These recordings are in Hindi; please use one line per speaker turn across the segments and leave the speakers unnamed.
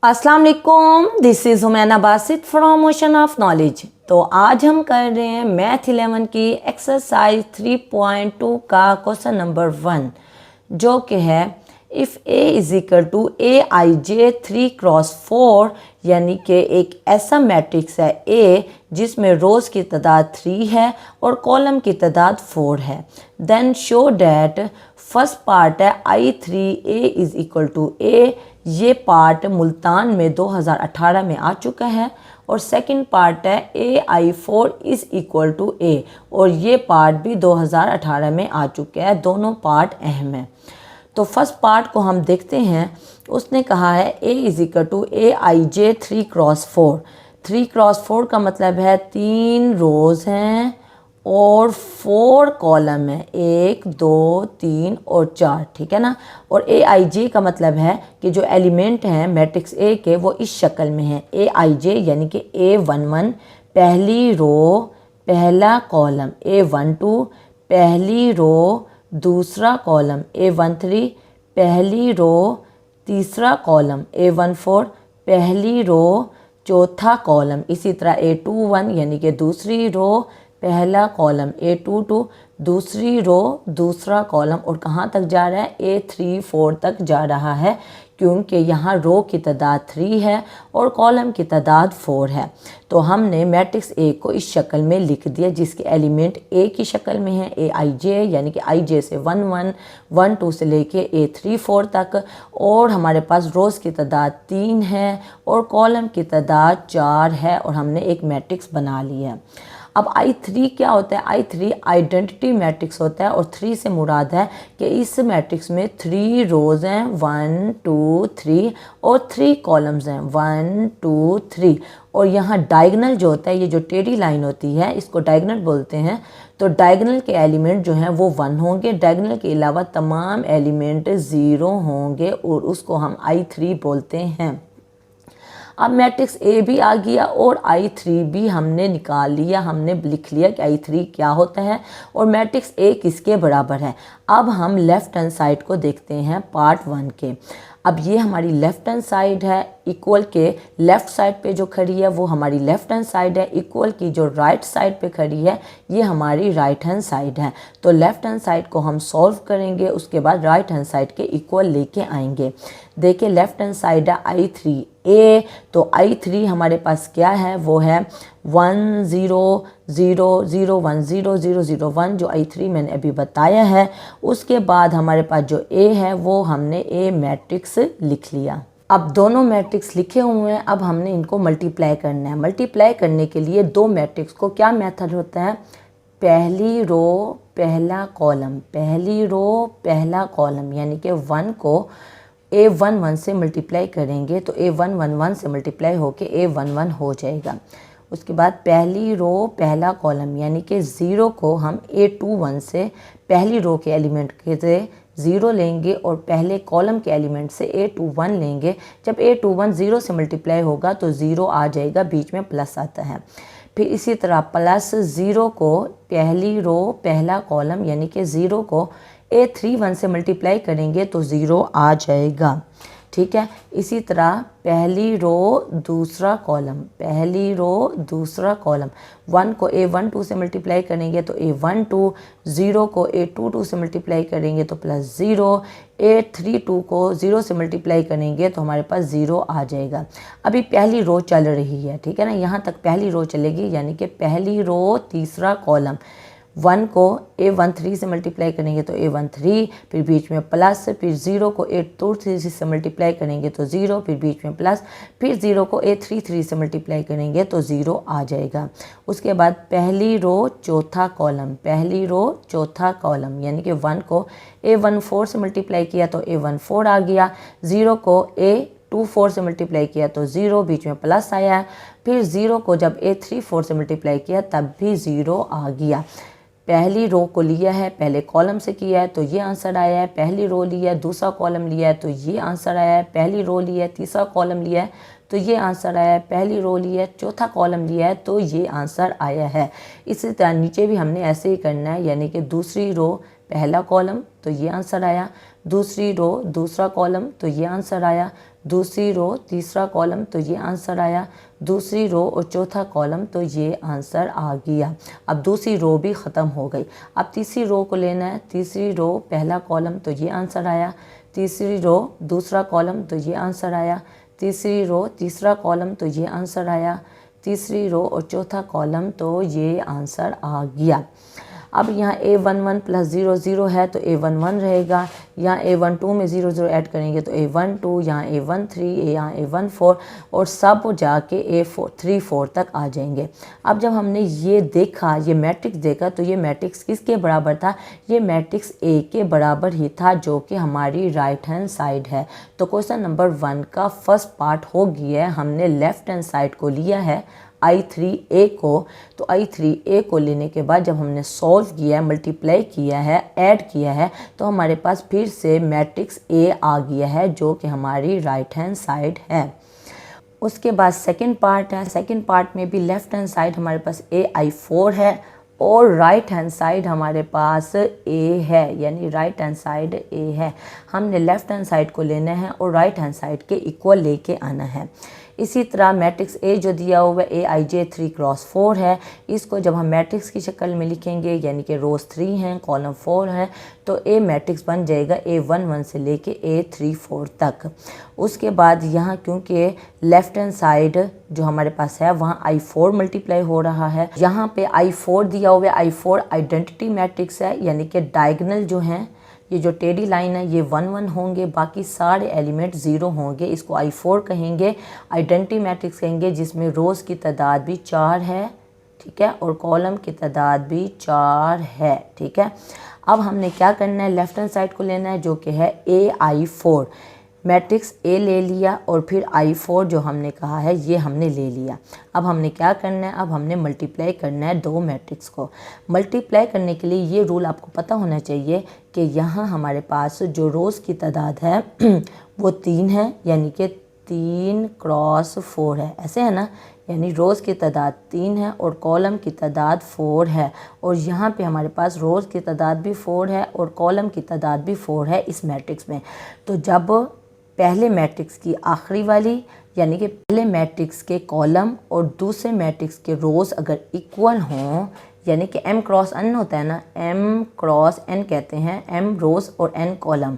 अस्सलाम वालेकुम, this is हुमैना Basit from ocean of knowledge. तो आज हम कर रहे हैं मैथ 11 की एक्सरसाइज 3.2 का क्वेश्चन नंबर 1, जो कि है if A is equal to a i j 3x4, यानी कि एक ऐसा मैट्रिक्स है ए जिसमें रोज़ की तादाद 3 है और कॉलम की तादाद 4 है। Then show that first part है I3 a is equal to a, ये पार्ट मुल्तान में 2018 में आ चुका है, और सेकंड पार्ट है AI4 इज़ इक्वल टू ए, और ये पार्ट भी 2018 में आ चुका है। दोनों पार्ट अहम हैं। तो फर्स्ट पार्ट को हम देखते हैं। उसने कहा है A is equal to a i j 3x4। 3x4 का मतलब है 3 रोज़ हैं और 4 कॉलम है, 1 2 3 और 4, ठीक है ना। और ए आई जे का मतलब है कि जो एलिमेंट हैं मैट्रिक्स ए के वो इस शक्ल में है। ए आई जे यानी कि A11 पहली रो पहला कॉलम, A12 पहली रो दूसरा कॉलम, A13 पहली रो तीसरा कॉलम, A14 पहली रो चौथा कॉलम। इसी तरह A21 यानी कि दूसरी रो पहला कॉलम, A22 दूसरी रो दूसरा कॉलम, और कहाँ तक जा रहा है A34 तक जा रहा है, क्योंकि यहाँ रो की तादाद 3 है और कॉलम की तादाद 4 है। तो हमने मैट्रिक्स ए को इस शक्ल में लिख दिया, जिसके एलिमेंट ए की शक्ल में है, ए आई जे यानी कि आई जे से 1 1 1 2 से लेके A34 तक, और हमारे पास रोज़ की तादाद 3 है और कॉलम की तादाद 4 है, और हमने एक मैट्रिक्स बना लिया है। अब I3 क्या होता है? I3 आइडेंटिटी मैट्रिक्स होता है, और 3 से मुराद है कि इस मैट्रिक्स में 3 रोज़ हैं 1 2 3 और 3 कॉलम्स हैं 1 2 3, और यहाँ डायगनल जो होता है, ये जो टेढ़ी लाइन होती है इसको डायगनल बोलते हैं। तो डायगनल के एलिमेंट जो हैं वो 1 होंगे, डायगनल के अलावा तमाम एलिमेंट 0 होंगे, और उसको हम I3 बोलते हैं। अब मैट्रिक्स ए भी आ गया और I3 भी हमने निकाल लिया, हमने लिख लिया कि I3 क्या होता है और मैट्रिक्स ए किसके बराबर है। अब हम लेफ़्ट हैंड साइड को देखते हैं पार्ट 1 के। अब ये हमारी लेफ़्ट हैंड साइड है, इक्वल के लेफ़्ट साइड पे जो खड़ी है वो हमारी लेफ़्ट हैंड साइड है, इक्वल की जो राइट साइड पे खड़ी है ये हमारी राइट हैंड साइड है। तो लेफ़्ट हैंड साइड को हम सॉल्व करेंगे, उसके बाद राइट हैंड साइड के इक्वल लेके आएंगे। देखिए लेफ़्ट हैंड साइड है I3 ए, तो I3 हमारे पास क्या है, वो है 1 0 0 0 1 0 0 0 1, जो I3 मैंने अभी बताया है। उसके बाद हमारे पास जो ए है वो हमने ए मैट्रिक्स लिख लिया। अब दोनों मैट्रिक्स लिखे हुए हैं, अब हमने इनको मल्टीप्लाई करना है। मल्टीप्लाई करने के लिए दो मैट्रिक्स को क्या मेथड होता है, पहली रो पहला कॉलम, पहली रो पहला कॉलम, यानी कि 1 को A11 से मल्टीप्लाई करेंगे तो A111 से मल्टीप्लाई होके A11 हो जाएगा। उसके बाद पहली रो पहला कॉलम, यानी कि 0 को हम A21 से पहली रो के एलिमेंट के से 0 लेंगे और पहले कॉलम के एलिमेंट से A21 लेंगे। जब A21 0 से मल्टीप्लाई होगा तो 0 आ जाएगा, बीच में प्लस आता है। फिर इसी तरह प्लस 0 को पहली रो पहला कॉलम, यानी कि 0 को A31 से मल्टीप्लाई करेंगे तो 0 आ जाएगा, ठीक है। इसी तरह पहली रो दूसरा कॉलम, पहली रो दूसरा कॉलम, 1 को A12 से मल्टीप्लाई करेंगे तो A12, 0 को A22 से मल्टीप्लाई करेंगे तो प्लस 0, A32 को 0 से मल्टीप्लाई करेंगे तो हमारे पास 0 आ जाएगा। अभी पहली रो चल रही है, ठीक है ना, यहाँ तक पहली रो चलेगी, यानी कि पहली रो तीसरा कॉलम, 1 को A13 से मल्टीप्लाई करेंगे तो A13, फिर बीच में प्लस, फिर 0 को A23 से मल्टीप्लाई करेंगे तो 0, फिर बीच में प्लस, फिर 0 को A33 से मल्टीप्लाई करेंगे तो 0 आ जाएगा। उसके बाद पहली रो चौथा कॉलम, पहली रो चौथा कॉलम, यानी कि 1 को A14 से मल्टीप्लाई किया तो A14 आ गया, 0 को A24 से मल्टीप्लाई किया तो 0, बीच में प्लस आया, फिर 0 को जब A34 से मल्टीप्लाई किया तब भी 0 आ गया। पहली रो को लिया है, पहले कॉलम से किया है तो ये आंसर आया है, पहली रो लिया है, दूसरा कॉलम लिया है तो ये आंसर आया है, पहली रो लिया है, तीसरा कॉलम लिया है तो ये आंसर आया है, पहली रो लिया है, चौथा कॉलम लिया है तो ये आंसर आया है। इसी तरह नीचे भी हमने ऐसे ही करना है, यानी कि दूसरी रो पहला कॉलम तो ये आंसर आया, दूसरी रो दूसरा कॉलम, तो ये आंसर आया। दूसरी रो तीसरा कॉलम, तो ये आंसर आया। दूसरी रो और चौथा कॉलम, तो ये आंसर आ गया। अब दूसरी रो भी ख़त्म हो गई। अब तीसरी रो को लेना है। तीसरी रो पहला कॉलम, तो ये आंसर आया। तीसरी रो दूसरा कॉलम, तो ये आंसर आया। तीसरी रो तीसरा कॉलम, तो ये आंसर आया। तीसरी रो और चौथा कॉलम, तो ये आंसर आ गया। अब यहाँ A11 प्लस 0 0 है तो A11 रहेगा। यहाँ A12 में 0 0 ऐड करेंगे तो A12, यहाँ A13, यहाँ A14 और सब जाके A34 तक आ जाएंगे। अब जब हमने ये देखा, ये मैट्रिक्स देखा, तो ये मैट्रिक्स किसके बराबर था? ये मैट्रिक्स A के बराबर ही था, जो कि हमारी राइट हैंड साइड है। तो क्वेश्चन नंबर 1 का फर्स्ट पार्ट हो गया है। हमने लेफ्ट हैंड साइड को लिया है I3A को। तो I3A को लेने के बाद जब हमने सॉल्व किया है, मल्टीप्लाई किया है, ऐड किया है, तो हमारे पास फिर से मैट्रिक्स A आ गया है, जो कि हमारी राइट हैंड साइड है। उसके बाद सेकंड पार्ट है। सेकंड पार्ट में भी लेफ्ट हैंड साइड हमारे पास AI4 है और राइट हैंड साइड हमारे पास A है, यानी राइट हैंड साइड A है। हमने लेफ्ट हैंड साइड को लेना है और राइट हैंड साइड के इक्वल लेके आना है। इसी तरह मैट्रिक्स A जो दिया हुआ है AIJ 3 क्रॉस 4 है, इसको जब हम मैट्रिक्स की शक्ल में लिखेंगे, यानी कि रोज़ 3 हैं, कॉलम 4 है, तो A मैट्रिक्स बन जाएगा A11 से लेके A34 तक। उसके बाद यहाँ क्योंकि लेफ्ट हैंड साइड जो हमारे पास है वहाँ I4 मल्टीप्लाई हो रहा है, यहाँ पे I4 दिया हुआ है। I4 आइडेंटिटी मैट्रिक्स है, यानी कि डायगोनल जो हैं, ये जो टेढ़ी लाइन है ये 1 1 होंगे, बाकी सारे एलिमेंट 0 होंगे। इसको I4 कहेंगे, आइडेंटिटी मैट्रिक्स कहेंगे, जिसमें रोज़ की तादाद भी 4 है, ठीक है, और कॉलम की तादाद भी 4 है, ठीक है। अब हमने क्या करना है, लेफ्ट हैंड साइड को लेना है, जो कि है AI4। मैट्रिक्स A ले लिया और फिर I4 जो हमने कहा है ये हमने ले लिया। अब हमने क्या करना है, अब हमने मल्टीप्लाई करना है दो मैट्रिक्स को। मल्टीप्लाई करने के लिए ये रूल आपको पता होना चाहिए कि यहाँ हमारे पास जो रोज़ की तादाद है वो 3 है, यानी कि 3 क्रॉस 4 है, ऐसे है ना, यानी रोज़ की तादाद 3 है और कॉलम की तादाद 4 है। और यहाँ पे हमारे पास रोज़ की तादाद भी 4 है और कॉलम की तादाद भी 4 है इस मैट्रिक्स में। तो जब पहले मैट्रिक्स की आखिरी वाली, यानी कि पहले मैट्रिक्स के कॉलम और दूसरे मैट्रिक्स के रोज़ अगर इक्वल हों, यानी कि m क्रॉस n होता है ना, m क्रॉस n कहते हैं, m रोज़ और n कॉलम।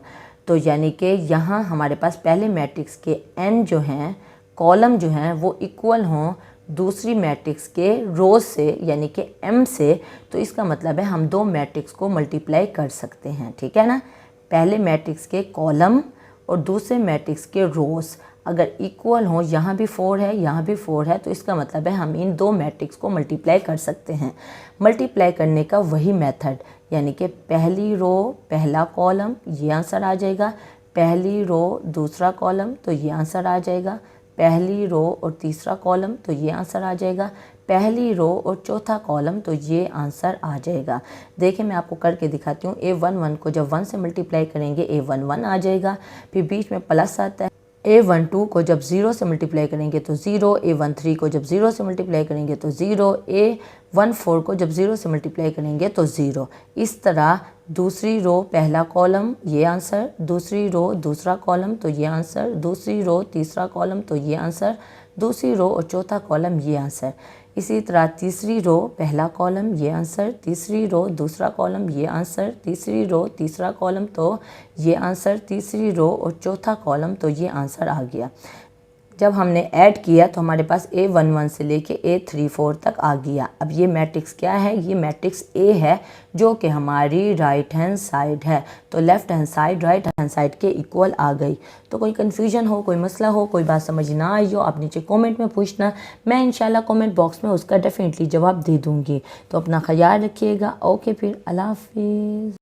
तो यानी कि यहाँ हमारे पास पहले मैट्रिक्स के n जो हैं, कॉलम जो हैं, वो इक्वल हों दूसरी मैट्रिक्स के रोज़ से, यानी कि m से। तो इसका मतलब है हम दो मैट्रिक्स को मल्टीप्लाई कर सकते हैं, ठीक है ना। पहले मैट्रिक्स के कॉलम और दूसरे मैट्रिक्स के रोज़ अगर इक्वल हों, यहाँ भी 4 है, यहाँ भी 4 है, तो इसका मतलब है हम इन दो मैट्रिक्स को मल्टीप्लाई कर सकते हैं। मल्टीप्लाई करने का वही मेथड, यानी कि पहली रो पहला कॉलम, ये आंसर आ जाएगा। पहली रो दूसरा कॉलम, तो ये आंसर आ जाएगा। पहली रो और तीसरा कॉलम, तो ये आंसर आ जाएगा। पहली रो और चौथा कॉलम, तो ये आंसर आ जाएगा। देखिए मैं आपको करके दिखाती हूँ। A11 को जब 1 से मल्टीप्लाई करेंगे A11 आ जाएगा, फिर बीच में प्लस आता है। A12 को जब 0 से मल्टीप्लाई करेंगे तो 0, A13 को जब 0 से मल्टीप्लाई करेंगे तो 0, A14 को जब 0 से मल्टीप्लाई करेंगे तो 0। इस तरह दूसरी रो पहला कॉलम, ये आंसर, दूसरी रो दूसरा कॉलम, तो ये आंसर, दूसरी रो तीसरा कॉलम, तो ये आंसर, दूसरी रो और चौथा कॉलम, ये आंसर। इसी तरह तीसरी रो पहला कॉलम, ये आंसर, तीसरी रो दूसरा कॉलम, ये आंसर, तीसरी रो तीसरा कॉलम, तो ये आंसर, तीसरी रो और चौथा कॉलम, तो ये आंसर आ गया। जब हमने ऐड किया तो हमारे पास A11 से लेके A34 तक आ गया। अब ये मैट्रिक्स क्या है, ये मैट्रिक्स A है, जो कि हमारी राइट हैंड साइड है। तो left hand side right hand side के इक्वल आ गई। तो कोई कन्फ्यूजन हो, कोई मसला हो, कोई बात समझ ना आई हो, आप नीचे कमेंट में पूछना, मैं इंशाल्लाह कमेंट बॉक्स में उसका डेफिनेटली जवाब दे दूँगी। तो अपना ख्याल रखिएगा। ओके, फिर अल्लाह हाफिज़।